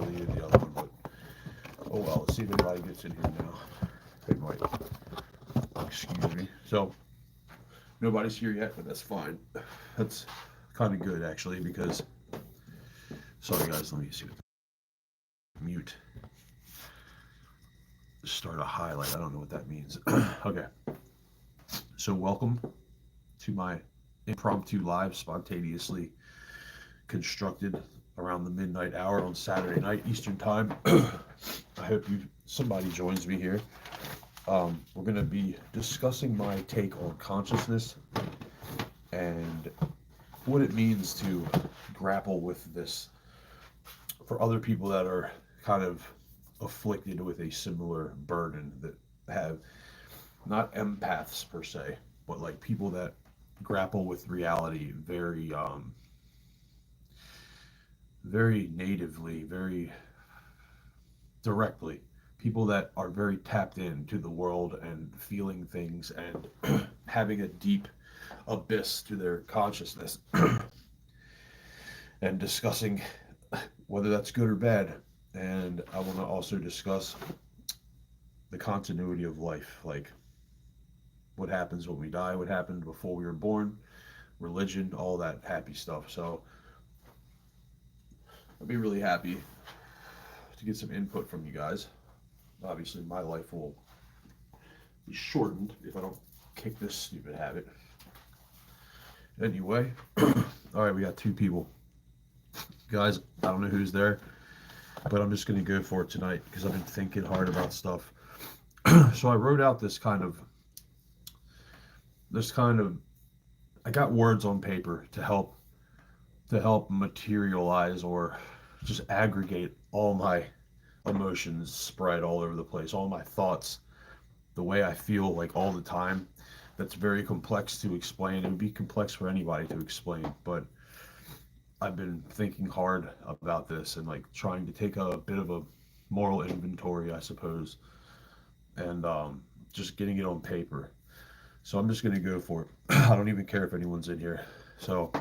deleted the other one, but oh well. Let's see if anybody gets in here now. They might. Excuse me. So nobody's here yet, but that's fine. That's kind of good actually because. Sorry guys, let me see what mute. Start a highlight. I don't know what that means. Okay. So welcome to my impromptu live, spontaneously constructed around the midnight hour on Saturday night Eastern time. I hope somebody joins me here. We're going to be discussing my take on consciousness and what it means to grapple with this for other people that are kind of afflicted with a similar burden, that have not empaths per se, but like people that grapple with reality very natively, very directly. People that are very tapped into the world and feeling things and having a deep abyss to their consciousness and discussing whether that's good or bad. And I want to also discuss the continuity of life, like what happens when we die, what happened before we were born, religion, all that happy stuff. So I'd be really happy to get some input from you guys. Obviously, my life will be shortened if I don't kick this stupid habit. Anyway, all right, we got two people. Guys, I don't know who's there, but I'm just going to go for it tonight because I've been thinking hard about stuff. So I wrote out I got words on paper to help materialize or just aggregate all my emotions spread all over the place, all my thoughts, the way I feel like all the time. That's very complex to explain. It would be complex for anybody to explain, but I've been thinking hard about this and like trying to take a bit of a moral inventory, I suppose, and just getting it on paper. So I'm just going to go for it. I don't even care if anyone's in here. So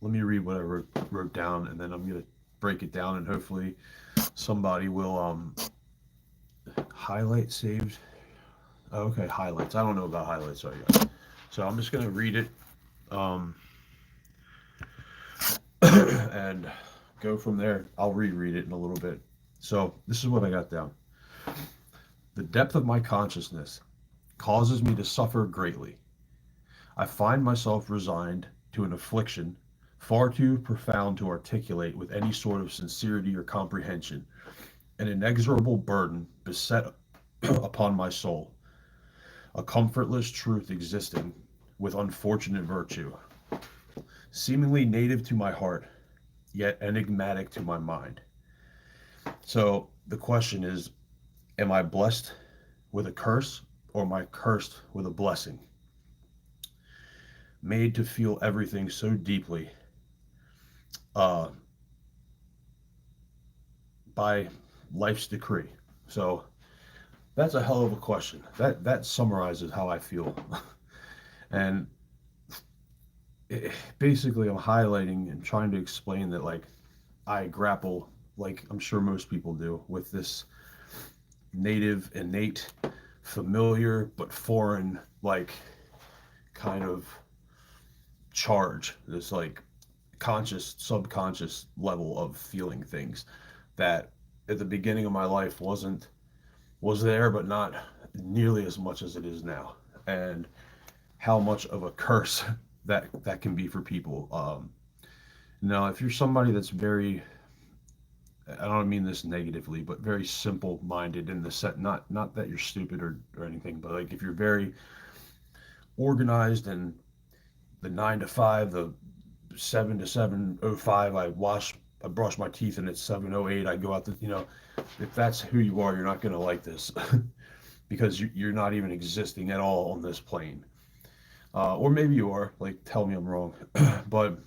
let me read what I wrote down, and then I'm going to break it down, and hopefully somebody will highlight saved. Oh, okay, highlights. I don't know about highlights, sorry guys. So I'm just going to read it and go from there. I'll reread it in a little bit. So this is what I got down. The depth of my consciousness causes me to suffer greatly. I find myself resigned to an affliction far too profound to articulate with any sort of sincerity or comprehension, an inexorable burden beset upon my soul, a comfortless truth existing with unfortunate virtue, seemingly native to my heart, yet enigmatic to my mind. So the question is, am I blessed with a curse, or am I cursed with a blessing? Made to feel everything so deeply uh, by life's decree. So that's a hell of a question. That summarizes how I feel. And basically I'm highlighting and trying to explain that like I grapple, like I'm sure most people do, with this native, innate, familiar but foreign, like kind of charge, this like conscious, subconscious level of feeling things that at the beginning of my life was there, but not nearly as much as it is now, and how much of a curse that can be for people. Now, if you're somebody that's very, I don't mean this negatively, but very simple-minded in the set, not that you're stupid or anything, but like if you're very organized and the 9 to 5, the 7 to 7:05, I brush my teeth, and it's 7:08, I go out to, if that's who you are, you're not going to like this because you're not even existing at all on this plane. Or maybe you are, like, tell me I'm wrong. But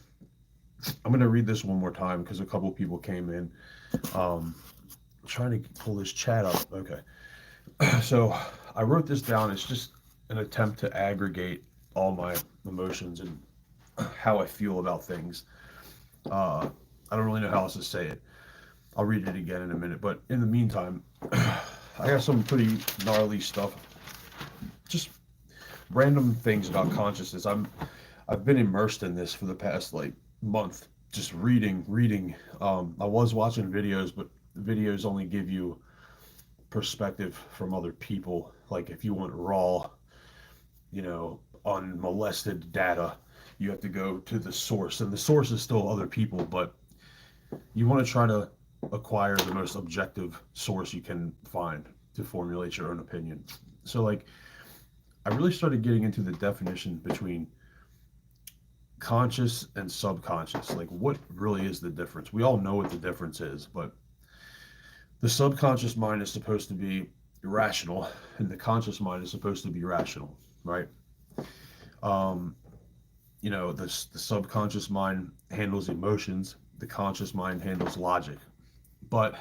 I'm going to read this one more time because a couple people came in. Trying to pull this chat up. Okay. So I wrote this down. It's just an attempt to aggregate all my emotions and how I feel about things. I don't really know how else to say it. I'll read it again in a minute. But in the meantime, I got some pretty gnarly stuff. Just random things about consciousness. I've been immersed in this for the past like month, just reading. I was watching videos, but videos only give you perspective from other people. Like if you want raw, unmolested data, you have to go to the source, and the source is still other people, but you want to try to acquire the most objective source you can find to formulate your own opinion. So like I really started getting into the definition between conscious and subconscious. Like what really is the difference? We all know what the difference is, but the subconscious mind is supposed to be irrational and the conscious mind is supposed to be rational, right? um the subconscious mind handles emotions, the conscious mind handles logic. But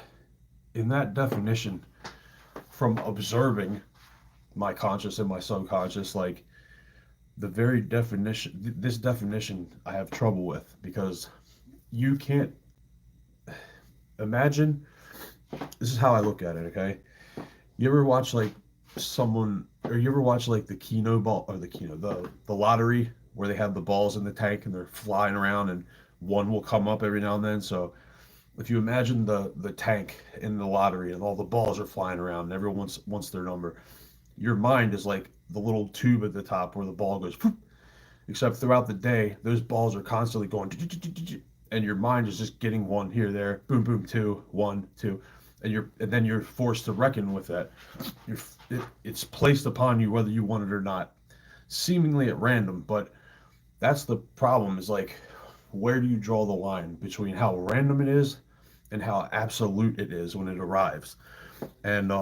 in that definition, from observing my conscious and my subconscious, like the very definition, this definition I have trouble with, because you can't imagine. This is how I look at it, okay? You ever watch like someone, or you ever watch like the Keno ball, or the lottery, where they have the balls in the tank and they're flying around and one will come up every now and then? So if you imagine the tank in the lottery and all the balls are flying around and everyone wants their number, your mind is like the little tube at the top where the ball goes, except throughout the day, those balls are constantly going, and your mind is just getting one here, there, boom, boom, two, one, two, and then you're forced to reckon with that. It's placed upon you whether you want it or not, seemingly at random. But that's the problem, is like, where do you draw the line between how random it is and how absolute it is when it arrives? And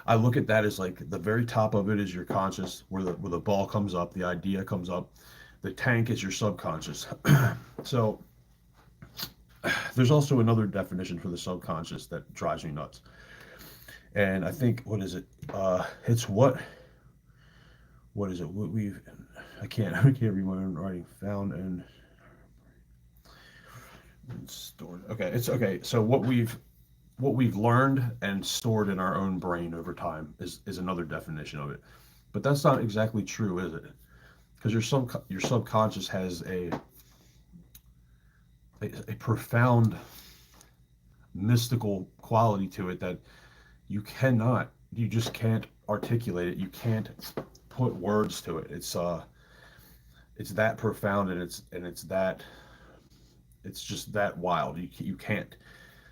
I look at that as like the very top of it is your conscious, where the ball comes up, the idea comes up. The tank is your subconscious. So there's also another definition for the subconscious that drives me nuts. And I think, what is it? It's what is it? What we've I can't read my own writing. Found and stored. Okay, it's okay. So what we've learned and stored in our own brain over time is another definition of it. But that's not exactly true, is it? Because your subconscious has a profound mystical quality to it that you just can't articulate it. You can't put words to it. It's that profound, and it's just that wild. You can't.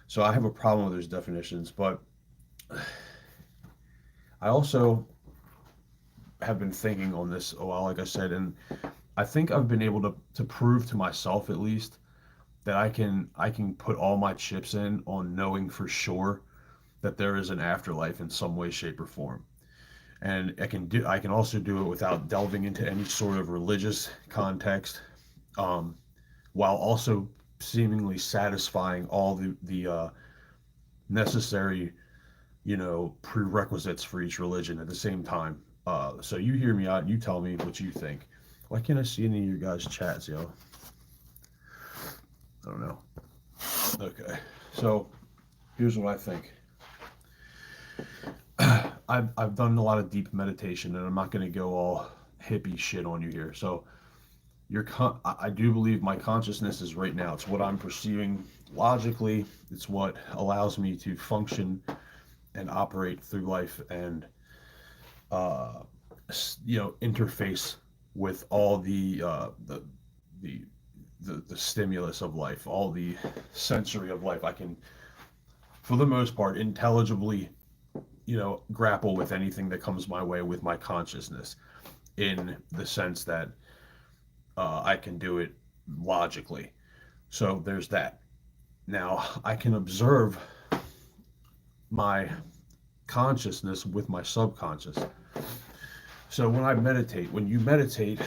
So I have a problem with those definitions, but I also have been thinking on this a while, like I said, and I think I've been able to prove to myself, at least, that I can put all my chips in on knowing for sure that there is an afterlife in some way, shape, or form. And I can also do it without delving into any sort of religious context, while also seemingly satisfying all the necessary, prerequisites for each religion at the same time. So you hear me out and you tell me what you think. Why can't I see any of your guys' chats, yo? I don't know. Okay, so here's what I think. I've done a lot of deep meditation, and I'm not going to go all hippie shit on you here. So I do believe my consciousness is right now. It's what I'm perceiving logically. It's what allows me to function and operate through life, and interface with all the stimulus of life, all the sensory of life. I can, for the most part, intelligibly, grapple with anything that comes my way with my consciousness, in the sense that I can do it logically. So there's that. Now I can observe my consciousness with my subconscious. So when you meditate,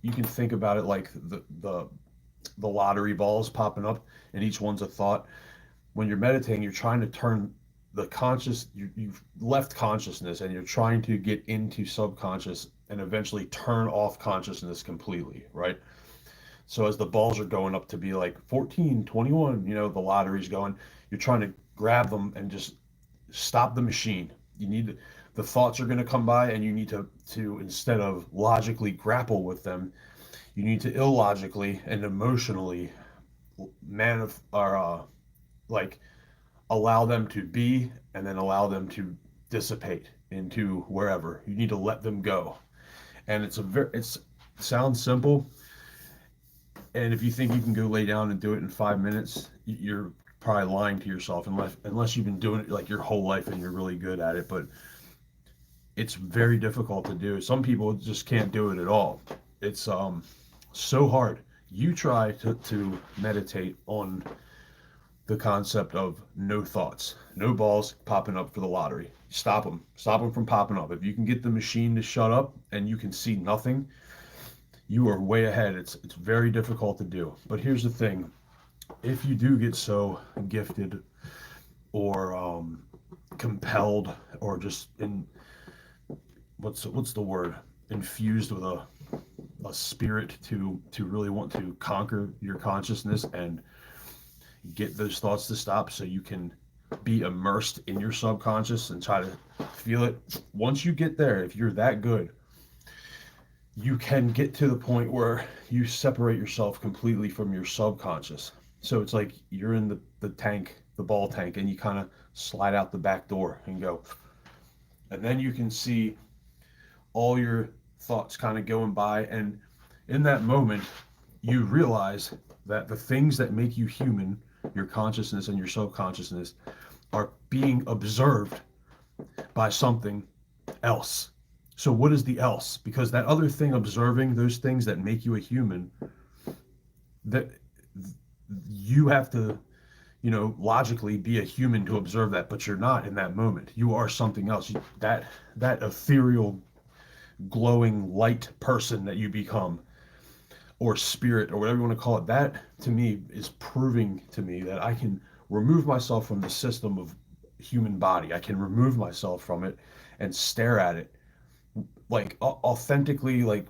you can think about it like the lottery balls popping up, and each one's a thought. When you're meditating, you're trying to turn you've left consciousness, and you're trying to get into subconscious and eventually turn off consciousness completely, right? So as the balls are going up to be like 14, 21, the lottery's going, you're trying to grab them and just stop the machine. You need to, the thoughts are going to come by, and you need to instead of logically grapple with them, you need to illogically and emotionally or like allow them to be, and then allow them to dissipate into wherever. You need to let them go. And it sounds simple, and if you think you can go lay down and do it in 5 minutes, you're probably lying to yourself, unless you've been doing it like your whole life and you're really good at it. But it's very difficult to do. Some people just can't do it at all. It's so hard. You try to meditate on the concept of no thoughts, no balls popping up for the lottery. Stop them from popping up. If you can get the machine to shut up and you can see nothing, you are way ahead. It's very difficult to do. But here's the thing: if you do get so gifted or compelled, or just in what's the word, infused with a spirit to really want to conquer your consciousness and get those thoughts to stop, so you can be immersed in your subconscious and try to feel it. Once you get there, if you're that good, you can get to the point where you separate yourself completely from your subconscious. So it's like you're in the tank, the ball tank, and you kind of slide out the back door and go. And then you can see all your thoughts kind of going by. And in that moment, you realize that the things that make you human, your consciousness and your subconsciousness, are being observed by something else. So what is the else? Because that other thing observing those things that make you a human, that you have to, logically be a human to observe that, but you're not in that moment. You are something else. That ethereal, glowing light person that you become, or spirit, or whatever you want to call it, that to me is proving to me that I can remove myself from the system of human body. I can remove myself from it and stare at it like authentically, like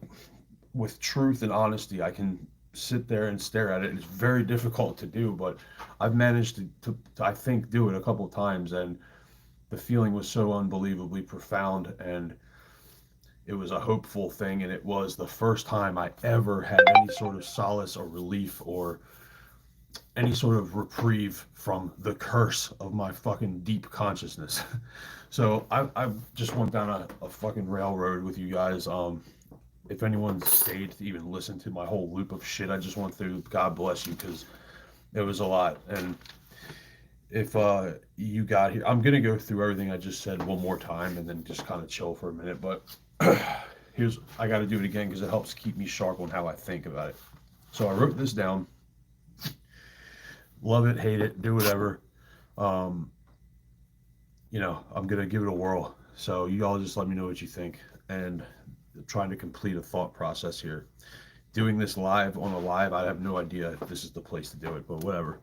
with truth and honesty. I can sit there and stare at it. It's very difficult to do, but I've managed to I think do it a couple of times, and the feeling was so unbelievably profound, and it was a hopeful thing, and it was the first time I ever had any sort of solace or relief or any sort of reprieve from the curse of my fucking deep consciousness. So I just went down a fucking railroad with you guys. If anyone stayed to even listen to my whole loop of shit I just went through, God bless you, because it was a lot. And if you got here, I'm gonna go through everything I just said one more time and then just kind of chill for a minute. But I got to do it again because it helps keep me sharp on how I think about it. So I wrote this down. Love it, hate it, do whatever. I'm gonna give it a whirl. So you all just let me know what you think, and trying to complete a thought process here. Doing this live on a live, I have no idea if this is the place to do it, but whatever.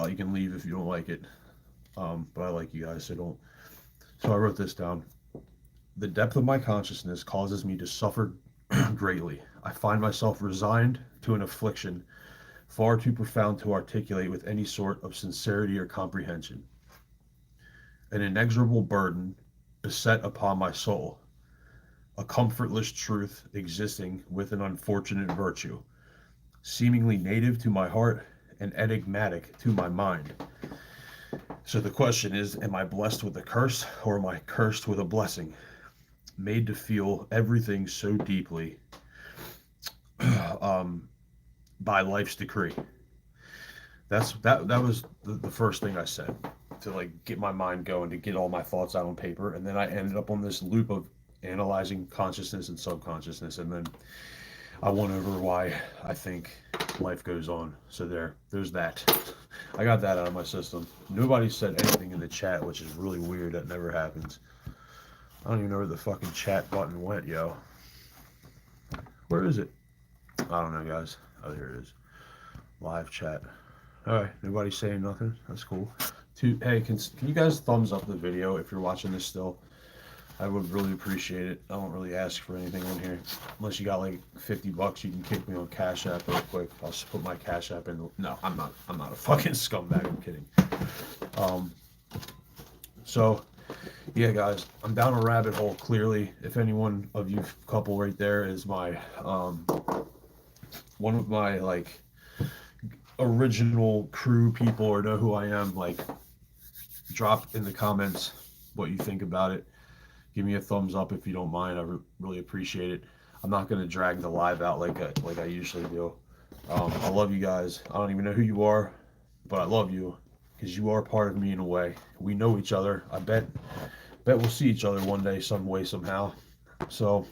You can leave if you don't like it. But I like you guys, so don't. So I wrote this down. The depth of my consciousness causes me to suffer greatly. I find myself resigned to an affliction far too profound to articulate with any sort of sincerity or comprehension. An inexorable burden beset upon my soul, a comfortless truth existing with an unfortunate virtue, seemingly native to my heart and enigmatic to my mind. So the question is, am I blessed with a curse, or am I cursed with a blessing? Made to feel everything so deeply by life's decree. That was the first thing I said, to like get my mind going, to get all my thoughts out on paper. And then I ended up on this loop of analyzing consciousness and subconsciousness, and then I went over why I think life goes on. So there's that. I got that out of my system. Nobody said anything in the chat, which is really weird. That never happens. I don't even know where the fucking chat button went, yo. Where is it? I don't know, guys. Oh, here it is. Live chat. All right, nobody saying nothing. That's cool. Hey, can you guys thumbs up the video if you're watching this still? I would really appreciate it. I don't really ask for anything in here. Unless you got like $50, you can kick me on Cash App real quick. I'll just put my Cash App in. No, I'm not. I'm not a fucking scumbag. I'm kidding. Um, so yeah, guys, I'm down a rabbit hole. Clearly, if anyone of you couple right there is my one of my like original crew people or know who I am, like drop in the comments what you think about it. Give me a thumbs up if you don't mind. I really appreciate it. I'm not gonna drag the live out like I usually do. I love you guys. I don't even know who you are, but I love you because you are part of me in a way. We know each other. I bet we'll see each other one day, some way, somehow. So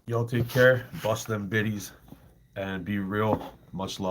y'all take care. Bust them biddies and be real. Much love.